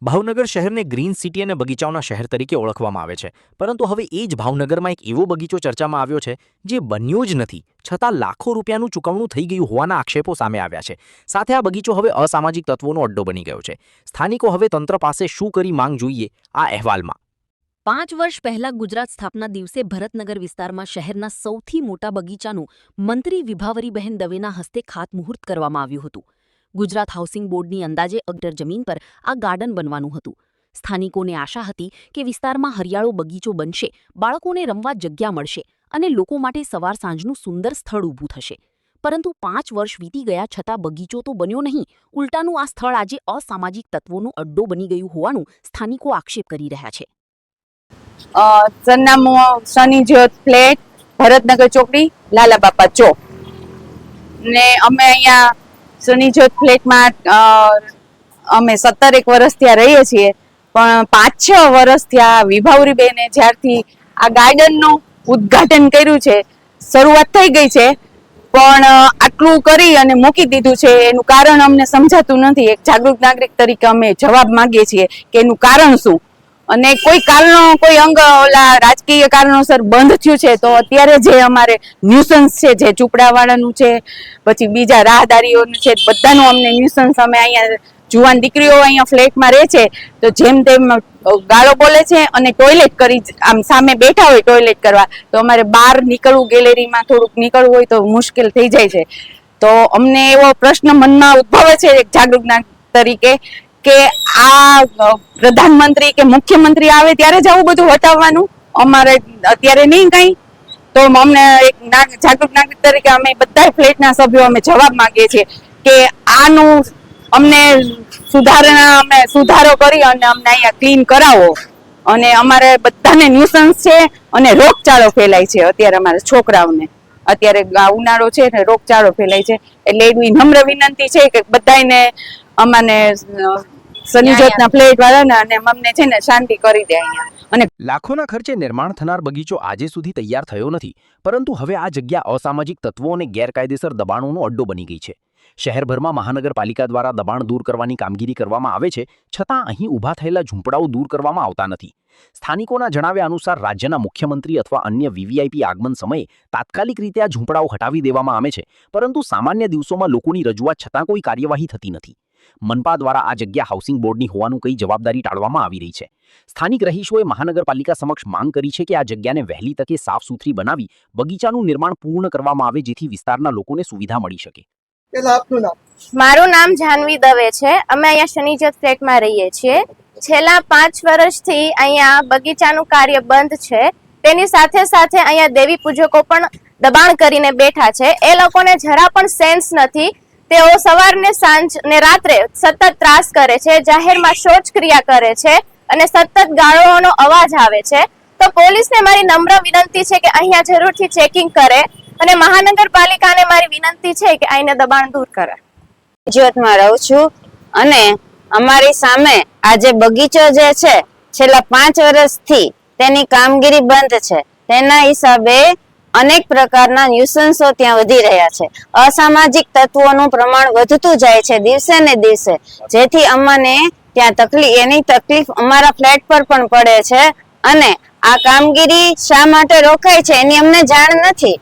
ભાવનગર શહેરને green city અને બગીચાઓના શહેર તરીકે ઓળખવામાં આવે છે, પરંતુ હવે એ જ ભાવનગરમાં એક એવો બગીચો ચર્ચામાં આવ્યો છે જે બન્યો જ નથી, છતાં લાખો રૂપિયાનું ચૂકવણું થઈ ગયું હોવાના આક્ષેપો સામે આવ્યા છે. સાથે આ બગીચો હવે અસામાજિક તત્વોનો અડ્ડો બની ગયો છે. સ્થાનિકો હવે તંત્ર પાસે શું કરી માંગ જોઈએ આ અહેવાલમાં. 5 વર્ષ પહેલા ગુજરાત સ્થાપના દિવસે ભરતનગર વિસ્તારમાં શહેરના સૌથી મોટા બગીચાનું મંત્રી વિભાવરીબહેન દવેના હસ્તે ખાતમુહૂર્ત કરવામાં આવ્યું હતું. ગુજરાત હાઉસિંગ બોર્ડની અંદાજે 1 એકર જમીન પર આ ગાર્ડન બનવાનું હતું. સ્થાનિકોને આશા હતી કે વિસ્તારમાં હરિયાળો બગીચો બનશે, બાળકોને રમવા જગ્યા મળશે અને લોકો માટે સવાર સાંજનું સુંદર સ્થળ ઊભું થશે. પરંતુ 5 વર્ષ વીતી ગયા છતાં બગીચો તો બન્યો નહીં, ઉલટાનું આ સ્થળ આજે અસામાજિક તત્વોનો અડ્ડો બની ગયું હોવાનું સ્થાનિકો આક્ષેપ કરી રહ્યા છે. સરનામું સની જ્યોત ફ્લેટ, ભરતનગર ચોકડી, લાલા બાપા ચોક. ને અમે અહીંયા સની જ્યોત ફ્લેટમાં અમે 17 વર્ષ ત્યાં રહીએ છીએ, પણ 5-6 વર્ષ ત્યાં વિભાવરીબેને જ્યારથી આ ગાર્ડનનું ઉદ્ઘાટન કર્યું છે, શરૂઆત થઈ ગઈ છે, પણ આટલું કરી અને મૂકી દીધું છે. એનું કારણ અમને સમજાતું નથી. એક જાગૃત નાગરિક તરીકે અમે જવાબ માંગીએ છીએ કે એનું કારણ શું, અને કોઈ કારણો કોઈ અંગ ઓલા રાજકીય કારણોસર બંધ થયું છે તો અત્યારે જે અમારે ન્યુસન્સ છે, જે ઝૂંપડાવાળાનું છે, પછી બીજા રાહદારીઓનું છે, બધાનું અમને ન્યુસન્સ. અમે અહીંયા જુવાન દીકરીઓ અહીંયા ફ્લેટમાં રહે છે તો જેમ તેમ ગાળો બોલે છે અને ટોયલેટ કરી આમ સામે બેઠા હોય ટોયલેટ કરવા, તો અમારે બહાર નીકળવું, ગેલેરીમાં થોડુંક નીકળવું હોય તો મુશ્કેલ થઈ જાય છે. તો અમને એવો પ્રશ્ન મનમાં ઉદ્ભવે છે એક જાગૃત નાગરિક તરીકે કે આ પ્રધાનમંત્રી કે મુખ્યમંત્રી આવે ત્યારે જ આવું બધું હટાવવાનું, અમારે અત્યારે નહીં કઈ. તો અમને એક જાગૃત નાગરિક તરીકે અમે બધા ફ્લેટના સભ્યો અમે જવાબ માંગીએ છીએ કે આનું અમને સુધારો કરી અને અમને અહીંયા ક્લીન કરાવો. અને અમારે બધાને ન્યુસન્સ છે અને રોગચાળો ફેલાય છે અત્યારે અમારા છોકરાઓને. અત્યારે ઉનાળો છે ને રોગચાળો ફેલાય છે, એટલે એવી નમ્ર વિનંતી છે કે બધાને અમને સની જ્યોતના ફ્લેટ વાળાને અને અમને છે ને શાંતિ કરી દે અહીંયા. અને લાખોના ખર્ચે નિર્માણ થનાર બગીચો આજે સુધી તૈયાર થયો નથી, પરંતુ હવે આ જગ્યા અસામાજિક તત્વો અને ગેરકાયદેસર દબાણોનો અડ્ડો બની ગઈ છે. શહેરભરમાં મહાનગરપાલિકા દ્વારા દબાણ દૂર કરવાની કામગીરી કરવામાં આવે છે, છતાં અહીં ઊભા થયેલા ઝૂંપડાઓ દૂર કરવામાં આવતા નથી. સ્થાનિકોના જણાવ્યા અનુસાર રાજ્યના મુખ્યમંત્રી અથવા અન્ય વીવીઆઈપી આગમન સમયે તાત્કાલિક રીતે આ ઝૂંપડાઓ હટાવી દેવામાં આવે છે, પરંતુ સામાન્ય દિવસોમાં લોકોની રજૂઆત છતાં કોઈ કાર્યવાહી થતી નથી. મનપા દ્વારા આ જગ્યા હાઉસિંગ બોર્ડની હોવાનું કઈ જવાબદારી ટાળવામાં આવી રહી છે. સ્થાનિક રહીશોએ મહાનગરપાલિકા સમક્ષ માંગ કરી છે કે આ જગ્યાને વહેલી તકે સાફ સુથરી બનાવી બગીચાનું નિર્માણ પૂર્ણ કરવામાં આવે, જેથી વિસ્તારના લોકોને સુવિધા મળી શકે. મારું નામ જાનવી દવે છે. અમે અહીંયા શની જ્યોત ફ્લેટમાં રહીએ છીએ. છેલ્લા 5 વર્ષથી અહીંયા બગીચાનું કાર્ય બંધ છે. તેની સાથે સાથે અહીંયા દેવી પૂજકો પણ દબાણ કરીને બેઠા છે. એ લોકોને જરા પણ સેન્સ નથી. તેઓ સવારને સાંજ ને રાત્રે સતત ત્રાસ કરે છે, જાહેરમાં શૌચક્રિયા કરે છે અને સતત ગાળોનો અવાજ આવે છે. તો પોલીસને મારી નમ્ર વિનંતી છે કે અહીંયા જરૂરથી ચેકિંગ કરે અને મહાનગરપાલિકાને મારી વિનંતી છે કે અહીંને દબાણ દૂર કરે. જ્યોતમાં રહું છું અને અમારી સામે આ જે બગીચો જે છે છેલ્લા 5 વર્ષથી તેની કામગીરી બંધ છે. તેના હિસાબે અનેક પ્રકારના ન્યુસન્સો ત્યાં વધી રહ્યા છે. અસામાજિક તત્વોનું પ્રમાણ વધતું જાય છે દિવસે ને દિવસે, જેથી અમને ત્યાં એની તકલીફ અમારા ફ્લેટ પર પણ પડે છે. અને આ કામગીરી શા માટે રોકાય છે એની અમને જાણ નથી.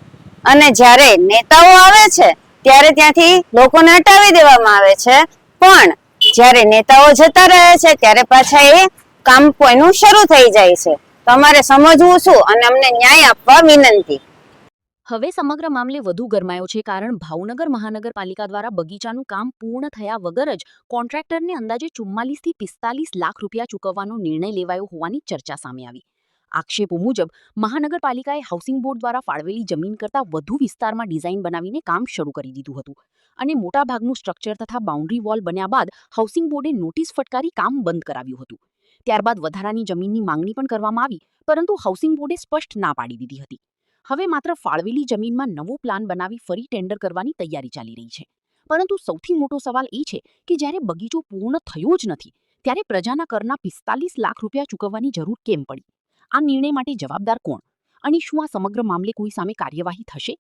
અને જ્યારે નેતાઓ આવે છે ત્યારે ત્યાંથી લોકોને હટાવી દેવામાં આવે છે, પણ જ્યારે નેતાઓ જતા રહે છે ત્યારે પાછા એ કામ કોઈનું શરૂ થઈ જાય છે. તો અમારે સમજવું શું અને અમને ન્યાય આપવા વિનંતી. હવે સમગ્ર મામલે વધુ ગરમાયો છે, કારણ ભાવનગર મહાનગરપાલિકા દ્વારા બગીચાનું કામ પૂર્ણ થયા વગર જ કોન્ટ્રાક્ટરને અંદાજે 44 થી 45 લાખ રૂપિયા ચૂકવવાનો નિર્ણય લેવાયો હોવાની ચર્ચા સામે આવી. આક્ષેપો મુજબ મહાનગરપાલિકાએ હાઉસિંગ બોર્ડ દ્વારા ફાળવેલી જમીન કરતાં વધુ વિસ્તારમાં ડિઝાઇન બનાવીને કામ શરૂ કરી દીધું હતું અને મોટાભાગનું સ્ટ્રક્ચર તથા બાઉન્ડ્રી વોલ બન્યા બાદ હાઉસિંગ બોર્ડે નોટિસ ફટકારી કામ બંધ કરાવ્યું હતું. ત્યારબાદ વધારાની જમીનની માંગણી પણ કરવામાં આવી, પરંતુ હાઉસિંગ બોર્ડે સ્પષ્ટ ના પાડી દીધી હતી. હવે માત્ર ફાળવેલી જમીનમાં નવો પ્લાન બનાવી ફરી ટેન્ડર કરવાની તૈયારી ચાલી રહી છે. પરંતુ સૌથી મોટો સવાલ એ છે કે જ્યારે બગીચો પૂર્ણ થયો જ નથી ત્યારે પ્રજાના કરના 45 લાખ રૂપિયા ચૂકવવાની જરૂર કેમ પડી? આ નિર્ણય માટે જવાબદાર કોણ અને શું આ સમગ્ર મામલે કોઈ સામે કાર્યવાહી થશે?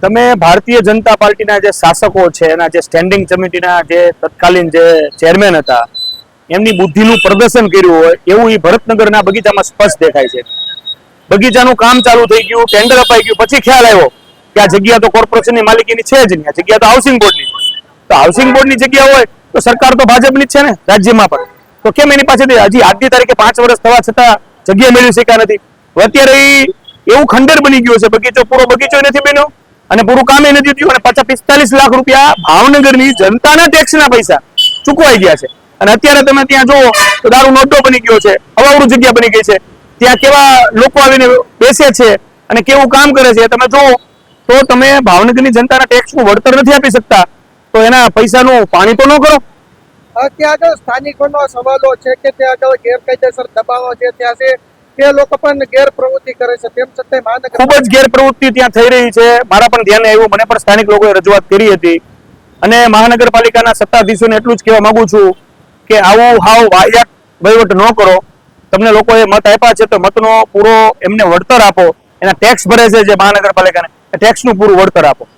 તમે ભારતીય જનતા પાર્ટીના જે શાસકો છે, એના જે સ્ટેન્ડિંગ કમિટીના જે તત્કાલીન જે ચેરમેન હતા, એમની બુદ્ધિનું પ્રદર્શન કર્યું હોય એવું એ ભરતનગરના બગીચામાં સ્પષ્ટ દેખાય છે. બગીચાનું કામ ચાલુ થઈ ગયું, ટેન્ડર અપાઈ ગયું, પછી ખ્યાલ આવ્યો કે આ જગ્યા તો કોર્પોરેશનની માલિકીની છે જ નહીં, આ જગ્યા તો હાઉસિંગ બોર્ડની છે. તો હાઉસિંગ બોર્ડની જગ્યા હોય તો સરકાર તો ભાજપની જ છે ને રાજ્યમાં પણ, તો કેમ એની પાસેથી હજી આજની તારીખે 5 વર્ષ થવા છતાં જગ્યા મેળવી શક્યા નથી? અત્યારે એવું ખંડેર બની ગયું છે, બગીચો પૂરો બગીચો નથી બન્યો અને પૂરું કામે નથી થયું, અને પાછા 45 લાખ રૂપિયા ભાવનગરની જનતાના ટેક્સના પૈસા ચૂકવાઈ ગયા છે. અને અત્યારે તમે ત્યાં જુઓ તો દારૂનો અડ્ડો બની ગયો છે, અવાવરું જગ્યા બની ગઈ છે, ત્યાં કેવા લોકો આવીને બેસે છે અને કેવું કામ કરે છે તમે જુઓ, તો તમે ભાવનગરની જનતાના ટેક્સનું વળતર નથી આપી શકતા, તો એના પૈસાનું પાણી તો ન કરો. ત્યાં આગળ સ્થાનિકોનો સવાલો છે કે ત્યાં આગળ ગેરકાયદેસર દબાણો છે ત્યાં છે તે લોકો પણ ગેરપ્રવૃત્તિ કરે છે, તેમ છતાં મહાનગર ખૂબ જ ગેરપ્રવૃત્તિ ત્યાં થઈ રહી છે. મારા પણ ધ્યાને આવ્યું, મને પણ સ્થાનિક લોકોએ રજૂઆત કરી હતી. અને મહાનગરપાલિકાના સત્તાધીશોને એટલું જ કહેવા માંગુ છું કે આવું હાવ વાહિયાત વહીવટ ન કરો. તમને લોકોએ મત આપ્યા છે તો મતનો પૂરો એમને વળતર આપો. એના ટેક્સ ભરે છે જે મહાનગરપાલિકાને, ટેક્સનું પૂરું વળતર આપો.